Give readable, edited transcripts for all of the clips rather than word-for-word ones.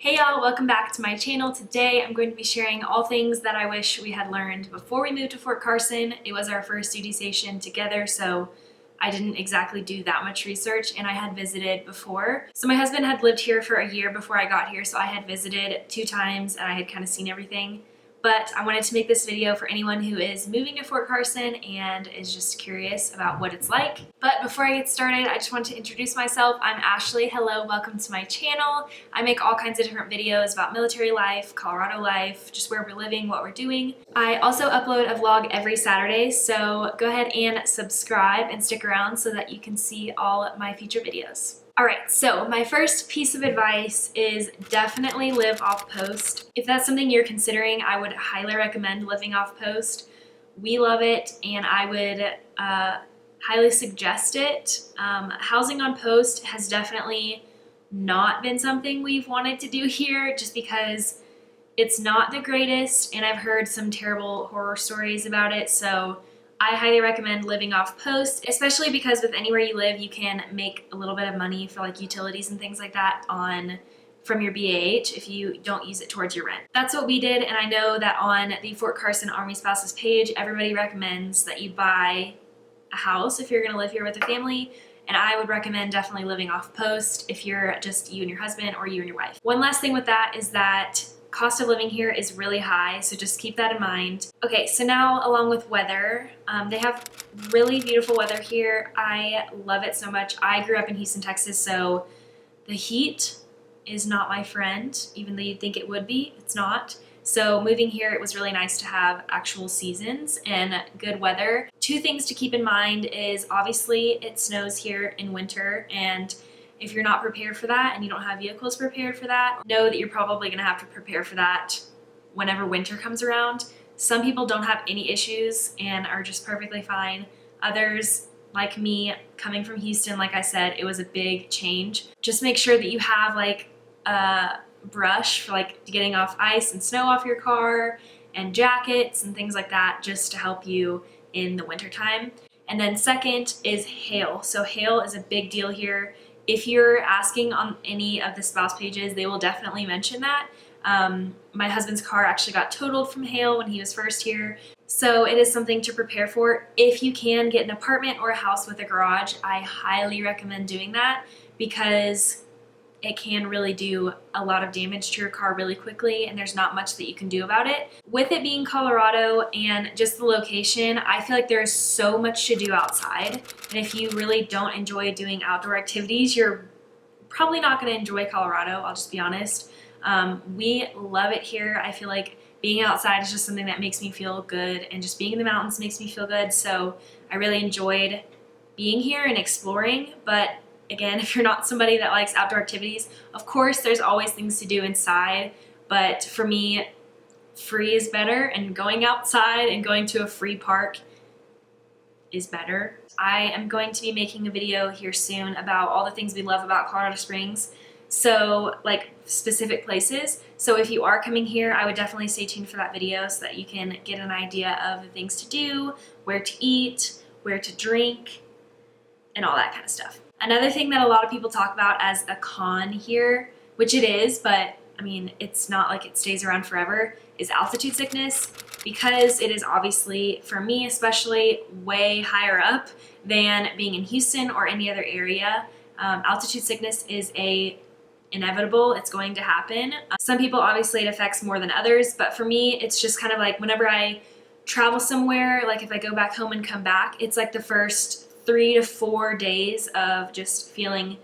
Hey y'all, welcome back to my channel. Today I'm going to be sharing all things that I wish we had learned before we moved to Fort Carson. It was our first duty station together, so I didn't exactly do that much research, and I had visited before. So my husband had lived here for a year before I got here, so I had visited 2 times and I had kind of seen everything. But I wanted to make this video for anyone who is moving to Fort Carson and is just curious about what it's like. But before I get started, I just want to introduce myself. I'm Ashley. Hello, welcome to my channel. I make all kinds of different videos about military life, Colorado life, just where we're living, what we're doing. I also upload a vlog every Saturday, so go ahead and subscribe and stick around so that you can see all of my future videos. Alright, so my first piece of advice is definitely live off post. If that's something you're considering, I would highly recommend living off post. We love it, and I would highly suggest it. Housing on post has definitely not been something we've wanted to do here just because it's not the greatest, and I've heard some terrible horror stories about it, so I highly recommend living off post, especially because with anywhere you live, you can make a little bit of money for like utilities and things like that from your BAH if you don't use it towards your rent. That's what we did, and I know that on the Fort Carson Army Spouses page, everybody recommends that you buy a house if you're gonna live here with a family, and I would recommend definitely living off post if you're just you and your husband or you and your wife. One last thing with that is that cost of living here is really high, so just keep that in mind. Okay, so now along with weather, they have really beautiful weather here. I love it so much. I grew up in Houston, Texas, so the heat is not my friend, even though you'd think it would be, it's not. So moving here, it was really nice to have actual seasons and good weather. 2 things to keep in mind is obviously it snows here in winter, and if you're not prepared for that and you don't have vehicles prepared for that, know that you're probably gonna have to prepare for that whenever winter comes around. Some people don't have any issues and are just perfectly fine. Others, like me, coming from Houston, like I said, it was a big change. Just make sure that you have like a brush for like getting off ice and snow off your car, and jackets and things like that, just to help you in the wintertime. And then second is hail. So hail is a big deal here. If you're asking on any of the spouse pages, they will definitely mention that. My husband's car actually got totaled from hail when he was first here, so it is something to prepare for. If you can get an apartment or a house with a garage, I highly recommend doing that because it can really do a lot of damage to your car really quickly, and there's not much that you can do about it. With it being Colorado and just the location, I feel like there is so much to do outside, and if you really don't enjoy doing outdoor activities, you're probably not going to enjoy Colorado, I'll just be honest. We love it here. I feel like being outside is just something that makes me feel good, and just being in the mountains makes me feel good, so I really enjoyed being here and exploring. But again, if you're not somebody that likes outdoor activities, of course there's always things to do inside, but for me, free is better, and going outside and going to a free park is better. I am going to be making a video here soon about all the things we love about Colorado Springs, so like specific places. So if you are coming here, I would definitely stay tuned for that video so that you can get an idea of the things to do, where to eat, where to drink, and all that kind of stuff. Another thing that a lot of people talk about as a con here, which it is, but I mean, it's not like it stays around forever, is altitude sickness, because it is obviously, for me especially, way higher up than being in Houston or any other area. Altitude sickness is inevitable, it's going to happen. Some people, obviously it affects more than others, but for me, it's just kind of like whenever I travel somewhere, like if I go back home and come back, it's like the first 3 to 4 days of just feeling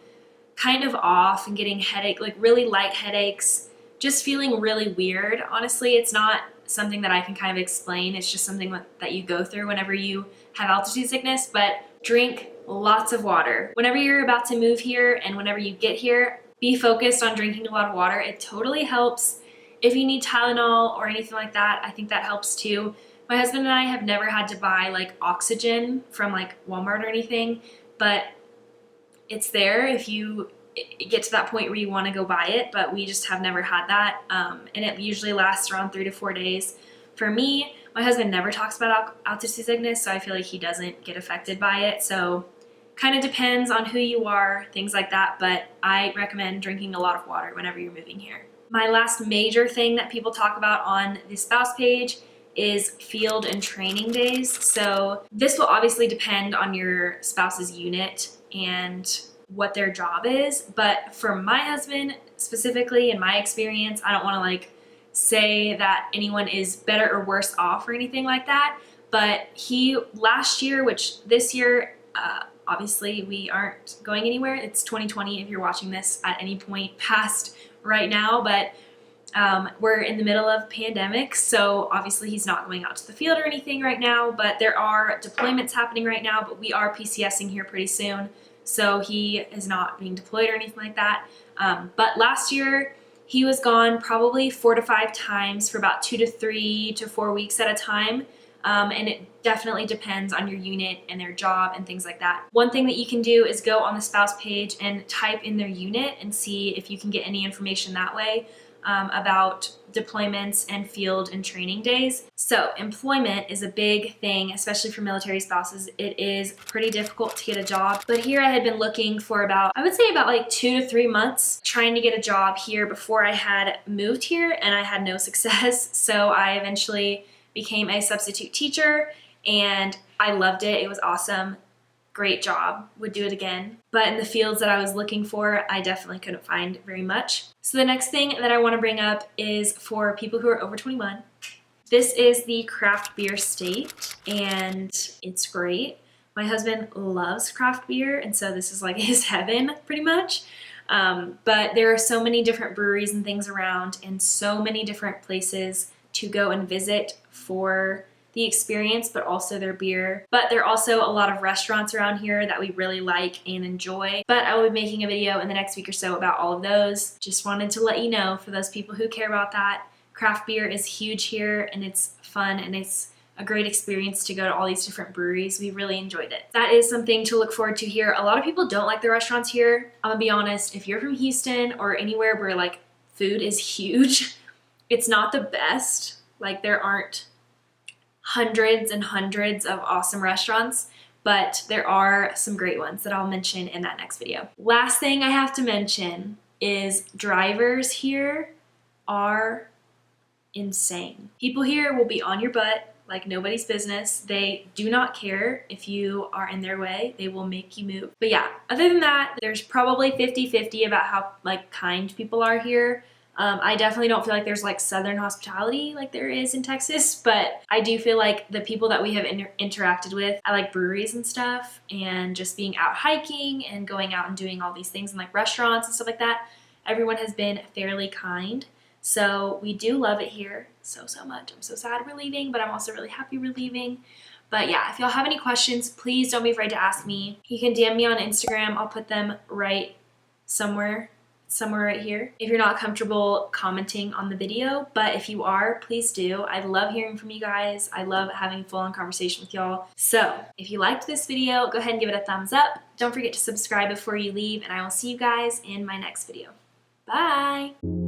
kind of off and getting headache, like really light headaches, just feeling really weird. Honestly, it's not something that I can kind of explain. It's just something that you go through whenever you have altitude sickness. But drink lots of water. Whenever you're about to move here and whenever you get here, be focused on drinking a lot of water. It totally helps. If you need Tylenol or anything like that, I think that helps too. My husband and I have never had to buy like oxygen from like Walmart or anything, but it's there if you get to that point where you want to go buy it, but we just have never had that, and it usually lasts around 3 to 4 days. For me, my husband never talks about altitude sickness, so I feel like he doesn't get affected by it, so kind of depends on who you are, things like that, but I recommend drinking a lot of water whenever you're moving here. My last major thing that people talk about on the spouse page is field and training days. So this will obviously depend on your spouse's unit and what their job is, but for my husband specifically, in my experience, I don't want to like say that anyone is better or worse off or anything like that, but he last year, which this year obviously we aren't going anywhere, it's 2020 if you're watching this at any point past right now, but we're in the middle of pandemic, so obviously he's not going out to the field or anything right now, but there are deployments happening right now, but we are PCSing here pretty soon, so he is not being deployed or anything like that. But last year he was gone probably 4 to 5 times for about 2 to 3 to 4 weeks at a time. And it definitely depends on your unit and their job and things like that. One thing that you can do is go on the spouse page and type in their unit and see if you can get any information that way about deployments and field and training days. So employment is a big thing, especially for military spouses. It is pretty difficult to get a job. But here I had been looking for about, I would say about like 2 to 3 months trying to get a job here before I had moved here, and I had no success. So I eventually became a substitute teacher and I loved it. It was awesome. Great job. Would do it again. But in the fields that I was looking for, I definitely couldn't find very much. So the next thing that I want to bring up is for people who are over 21. This is the craft beer state and it's great. My husband loves craft beer and so this is like his heaven pretty much. But there are so many different breweries and things around and so many different places to go and visit for the experience, but also their beer. But there are also a lot of restaurants around here that we really like and enjoy. But I will be making a video in the next week or so about all of those. Just wanted to let you know, for those people who care about that, craft beer is huge here and it's fun and it's a great experience to go to all these different breweries. We really enjoyed it. That is something to look forward to here. A lot of people don't like the restaurants here. I'm gonna be honest, if you're from Houston or anywhere where like food is huge, it's not the best. Like there aren't hundreds and hundreds of awesome restaurants, but there are some great ones that I'll mention in that next video. Last thing I have to mention is drivers here are insane. People here will be on your butt like nobody's business. They do not care if you are in their way. They will make you move. But yeah, other than that, there's probably 50-50 about how like kind people are here. I definitely don't feel like there's like Southern hospitality like there is in Texas, but I do feel like the people that we have interacted with, I like breweries and stuff and just being out hiking and going out and doing all these things in like restaurants and stuff like that. Everyone has been fairly kind. So we do love it here so much. I'm so sad we're leaving, but I'm also really happy we're leaving. But yeah, if y'all have any questions, please don't be afraid to ask me. You can DM me on Instagram. I'll put them right somewhere right here. If you're not comfortable commenting on the video, but if you are, please do. I love hearing from you guys. I love having a full-on conversation with y'all. So if you liked this video, go ahead and give it a thumbs up. Don't forget to subscribe before you leave, and I will see you guys in my next video. Bye!